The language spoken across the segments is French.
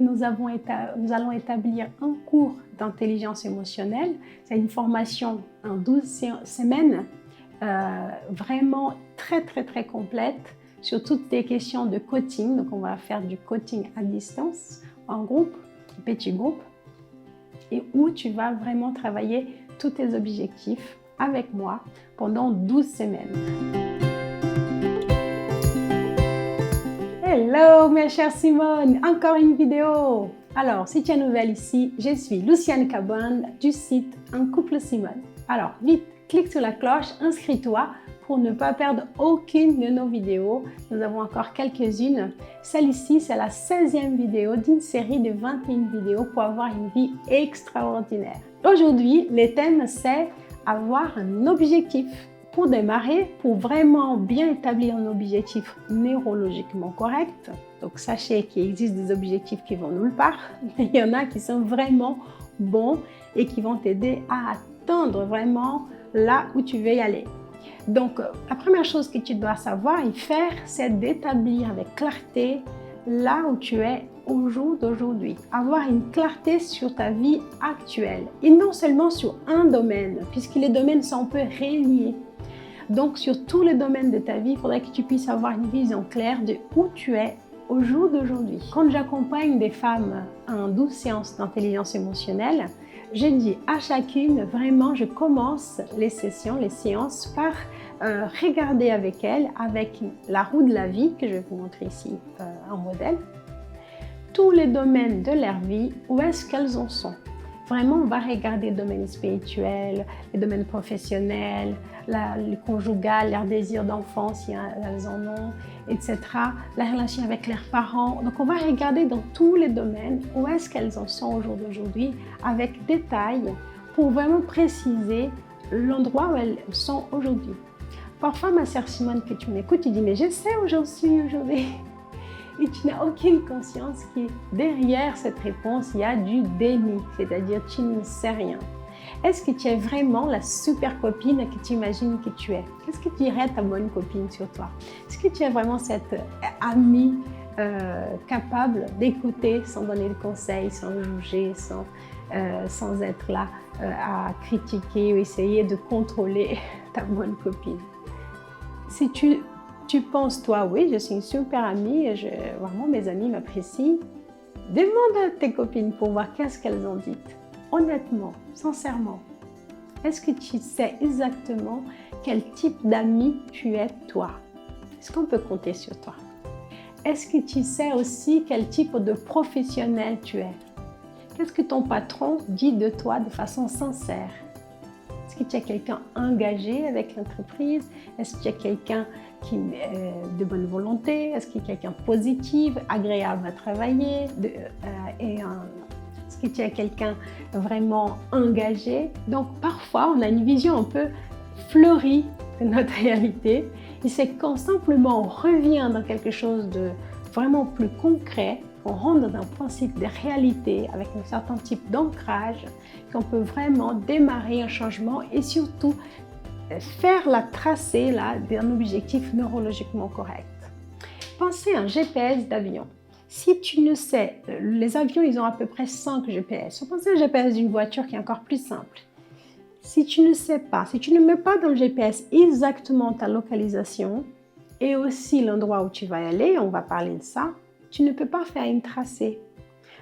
nous allons établir un cours d'intelligence émotionnelle. C'est une formation en 12 semaines, vraiment très complète sur toutes les questions de coaching. Donc, on va faire du coaching à distance, en groupe, petit groupe, et où tu vas vraiment travailler tous tes objectifs avec moi pendant 12 semaines. Hello ma chère Simone, encore une vidéo. Alors, si tu es nouvelle ici, je suis Luciane Cabane du site Un couple Simone. Alors, vite, clique sur la cloche, inscris-toi pour ne pas perdre aucune de nos vidéos. Nous avons encore quelques-unes. Celle-ci, c'est la 16e vidéo d'une série de 21 vidéos pour avoir une vie extraordinaire. Aujourd'hui, le thème, c'est avoir un objectif. Pour démarrer, pour vraiment bien établir un objectif neurologiquement correct, donc sachez qu'il existe des objectifs qui vont nulle part, mais il y en a qui sont vraiment bons et qui vont t'aider à atteindre vraiment là où tu veux y aller. Donc, la première chose que tu dois savoir et faire, c'est d'établir avec clarté là où tu es au jour d'aujourd'hui. Avoir une clarté sur ta vie actuelle et non seulement sur un domaine, puisque les domaines sont un peu reliés. Donc, sur tous les domaines de ta vie, il faudrait que tu puisses avoir une vision claire de où tu es au jour d'aujourd'hui. Quand j'accompagne des femmes en 12 séances d'intelligence émotionnelle, je dis à chacune, vraiment, je commence les séances par regarder avec elles, avec la roue de la vie, que je vais vous montrer ici en modèle, tous les domaines de leur vie, où est-ce qu'elles en sont. Vraiment, on va regarder le domaine spirituel, les domaines professionnels, le conjugal, leurs désirs d'enfant, si elles en ont, etc. La relation avec leurs parents. Donc, on va regarder dans tous les domaines où est-ce qu'elles en sont au jour d'aujourd'hui avec détail pour vraiment préciser l'endroit où elles sont aujourd'hui. Parfois, ma sœur Simone, que tu m'écoutes, tu dis « mais je sais où j'en suis aujourd'hui ». Et tu n'as aucune conscience que derrière cette réponse, il y a du déni, c'est-à-dire tu ne sais rien. Est-ce que tu es vraiment la super copine que tu imagines que tu es? Qu'est-ce que tu dirais ta bonne copine sur toi? Est-ce que tu es vraiment cette amie capable d'écouter sans donner de conseils, sans juger, sans être là à critiquer ou essayer de contrôler ta bonne copine? Si tu penses, toi, oui, je suis une super amie, vraiment mes amis m'apprécient, demande à tes copines pour voir qu'est-ce qu'elles ont dit. Honnêtement, sincèrement, est-ce que tu sais exactement quel type d'ami tu es toi? Est-ce qu'on peut compter sur toi? Est-ce que tu sais aussi quel type de professionnel tu es? Qu'est-ce que ton patron dit de toi de façon sincère? Est-ce que tu es quelqu'un engagé avec l'entreprise? Est-ce que tu es quelqu'un qui est de bonne volonté? Est-ce que tu es quelqu'un de positif, agréable à travailler? Est-ce que tu es quelqu'un vraiment engagé? Donc parfois, on a une vision un peu fleurie de notre réalité. Et c'est quand simplement on revient dans quelque chose de vraiment plus concret, qu'on rentre dans un principe de réalité avec un certain type d'ancrage, qu'on peut vraiment démarrer un changement et surtout faire la tracée d'un objectif neurologiquement correct. Pensez à un GPS d'avion. Si tu ne sais, les avions, ils ont à peu près 5 GPS. Pensez à un GPS d'une voiture qui est encore plus simple. Si tu ne sais pas, si tu ne mets pas dans le GPS exactement ta localisation et aussi l'endroit où tu vas aller, on va parler de ça, tu ne peux pas faire une tracée.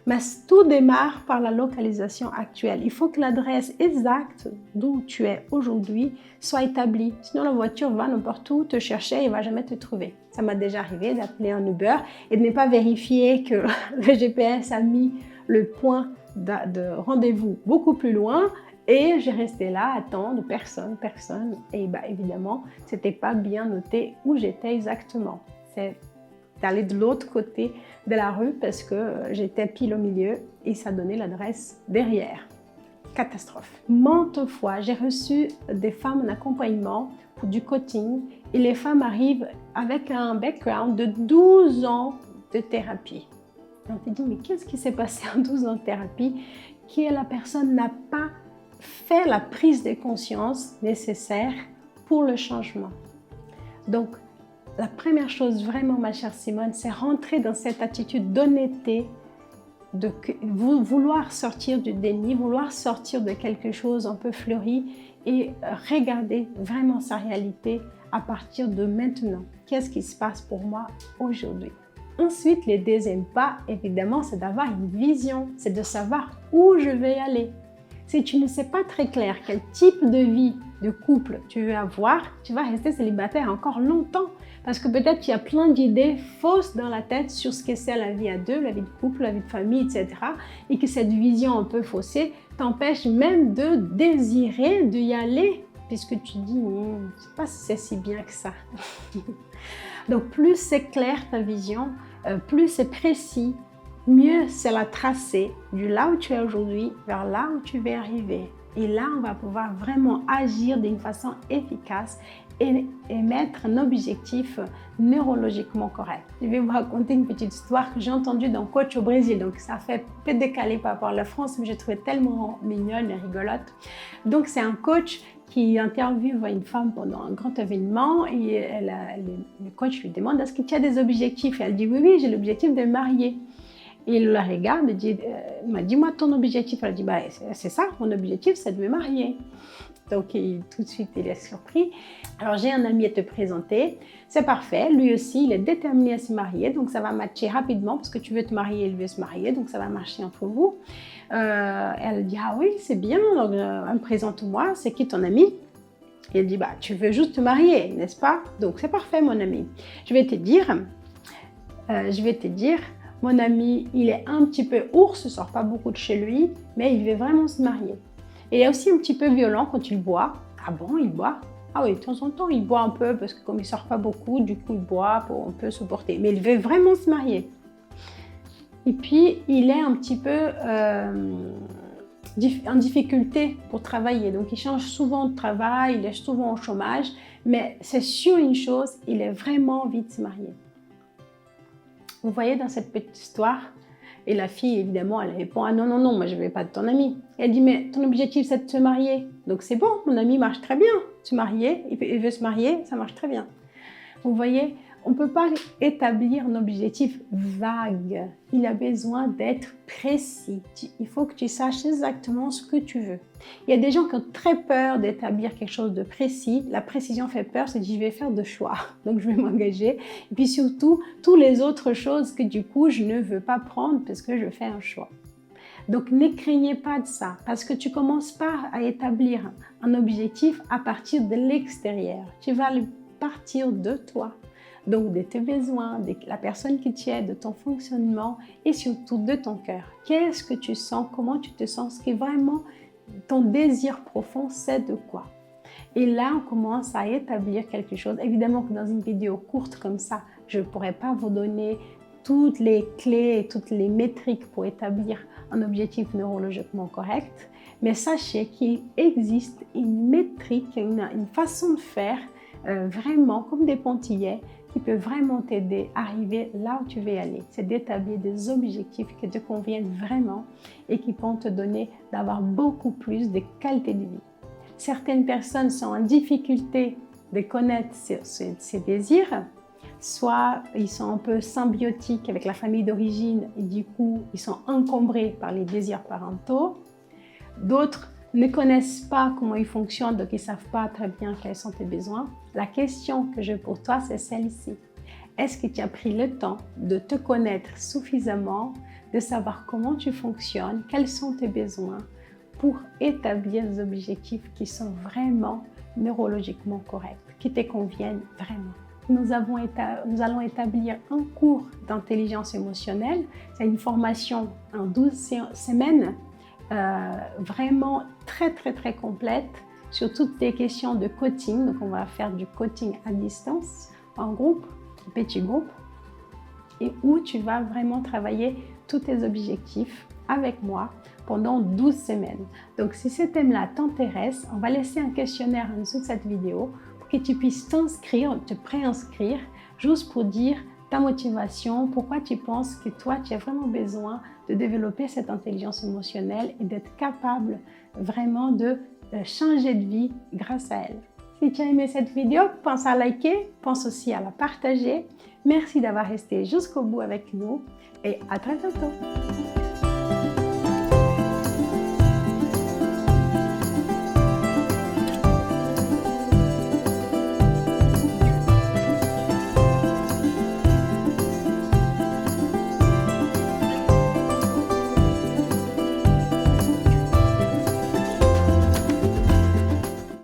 Mais tout démarre par la localisation actuelle. Il faut que l'adresse exacte d'où tu es aujourd'hui soit établie. Sinon, la voiture va n'importe où te chercher et ne va jamais te trouver. Ça m'est déjà arrivé d'appeler un Uber et de ne pas vérifier que le GPS a mis le point de rendez-vous beaucoup plus loin. Et j'ai resté là à attendre personne. Et évidemment, ce n'était pas bien noté où j'étais exactement. C'est d'aller de l'autre côté de la rue parce que j'étais pile au milieu et ça donnait l'adresse derrière. Catastrophe. Maintes fois, j'ai reçu des femmes en accompagnement pour du coaching et les femmes arrivent avec un background de 12 ans de thérapie. Et on te dit, mais qu'est-ce qui s'est passé en 12 ans de thérapie que la personne n'a pas fait la prise de conscience nécessaire pour le changement? Donc, la première chose vraiment, ma chère Simone, c'est rentrer dans cette attitude d'honnêteté de vouloir sortir du déni, vouloir sortir de quelque chose un peu fleuri et regarder vraiment sa réalité à partir de maintenant. Qu'est-ce qui se passe pour moi aujourd'hui? Ensuite, le deuxième pas, évidemment, c'est d'avoir une vision, c'est de savoir où je vais aller. Si tu ne sais pas très clair quel type de vie de couple tu veux avoir, tu vas rester célibataire encore longtemps. Parce que peut-être qu'il y a plein d'idées fausses dans la tête sur ce que c'est la vie à deux, la vie de couple, la vie de famille, etc. Et que cette vision un peu faussée t'empêche même de désirer d'y aller. Puisque tu dis, je ne sais pas si c'est si bien que ça. Donc plus c'est clair ta vision, plus c'est précis, mieux c'est la tracer du là où tu es aujourd'hui vers là où tu veux arriver. Et là, on va pouvoir vraiment agir d'une façon efficace et mettre un objectif neurologiquement correct. Je vais vous raconter une petite histoire que j'ai entendue d'un coach au Brésil. Donc, ça fait peu décalé par rapport à la France, mais j'ai trouvé tellement mignonne et rigolote. Donc, c'est un coach qui interviewe une femme pendant un grand événement et le coach lui demande « Est-ce que tu as des objectifs ?» Et elle dit « Oui, j'ai l'objectif de me marier. » Et il la regarde et dit, dis-moi ton objectif. Elle dit, c'est ça, mon objectif, c'est de me marier. Donc, tout de suite, il est surpris. Alors, j'ai un ami à te présenter. C'est parfait. Lui aussi, il est déterminé à se marier. Donc, ça va matcher rapidement parce que tu veux te marier, il veut se marier. Donc, ça va marcher entre vous. Elle dit, ah oui, c'est bien. Donc, présente-moi. C'est qui ton ami? Et elle dit, tu veux juste te marier, n'est-ce pas? Donc, c'est parfait, mon ami. Je vais te dire, mon ami, il est un petit peu ours, il ne sort pas beaucoup de chez lui, mais il veut vraiment se marier. Et il est aussi un petit peu violent quand il boit. Ah bon, il boit? Ah oui, de temps en temps, il boit un peu parce que comme il ne sort pas beaucoup, du coup, il boit pour un peu supporter. Mais il veut vraiment se marier. Et puis, il est un petit peu en difficulté pour travailler. Donc, il change souvent de travail, il est souvent au chômage. Mais c'est sûr une chose, il a vraiment envie de se marier. Vous voyez dans cette petite histoire, et la fille, évidemment, elle répond « Ah non, non, non, moi je ne veux pas de ton ami. » Elle dit « Mais ton objectif, c'est de se marier. » Donc c'est bon, mon ami marche très bien. Se marier, il veut se marier, ça marche très bien. Vous voyez, on ne peut pas établir un objectif vague. Il a besoin d'être précis. Il faut que tu saches exactement ce que tu veux. Il y a des gens qui ont très peur d'établir quelque chose de précis. La précision fait peur, c'est que je vais faire de choix. Donc, je vais m'engager. Et puis surtout, toutes les autres choses que du coup, je ne veux pas prendre parce que je fais un choix. Donc, ne craignez pas de ça parce que tu ne commences pas à établir un objectif à partir de l'extérieur. Tu vas partir de toi. Donc, de tes besoins, de la personne qui tu es, de ton fonctionnement et surtout de ton cœur. Qu'est-ce que tu sens? Comment tu te sens? Ce qui est vraiment ton désir profond, c'est de quoi? Et là, on commence à établir quelque chose. Évidemment que dans une vidéo courte comme ça, je ne pourrais pas vous donner toutes les clés et toutes les métriques pour établir un objectif neurologiquement correct. Mais sachez qu'il existe une métrique, une façon de faire vraiment comme des pointillés qui peut vraiment t'aider à arriver là où tu veux aller. C'est d'établir des objectifs qui te conviennent vraiment et qui vont te donner d'avoir beaucoup plus de qualité de vie. Certaines personnes sont en difficulté de connaître ces désirs, soit ils sont un peu symbiotiques avec la famille d'origine et du coup ils sont encombrés par les désirs parentaux. D'autres ne connaissent pas comment ils fonctionnent, donc ils ne savent pas très bien quels sont tes besoins. La question que j'ai pour toi, c'est celle-ci. Est-ce que tu as pris le temps de te connaître suffisamment, de savoir comment tu fonctionnes, quels sont tes besoins pour établir des objectifs qui sont vraiment neurologiquement corrects, qui te conviennent vraiment? Nous allons établir un cours d'intelligence émotionnelle. C'est une formation en 12 semaines, vraiment très complète sur toutes les questions de coaching. Donc, on va faire du coaching à distance, en groupe, petit groupe, et où tu vas vraiment travailler tous tes objectifs avec moi pendant 12 semaines. Donc, si ce thème-là t'intéresse, on va laisser un questionnaire en dessous de cette vidéo pour que tu puisses t'inscrire, te préinscrire, juste pour dire ta motivation, pourquoi tu penses que toi, tu as vraiment besoin de développer cette intelligence émotionnelle et d'être capable vraiment de changer de vie grâce à elle. Si tu as aimé cette vidéo, pense à liker, pense aussi à la partager. Merci d'avoir resté jusqu'au bout avec nous et à très bientôt.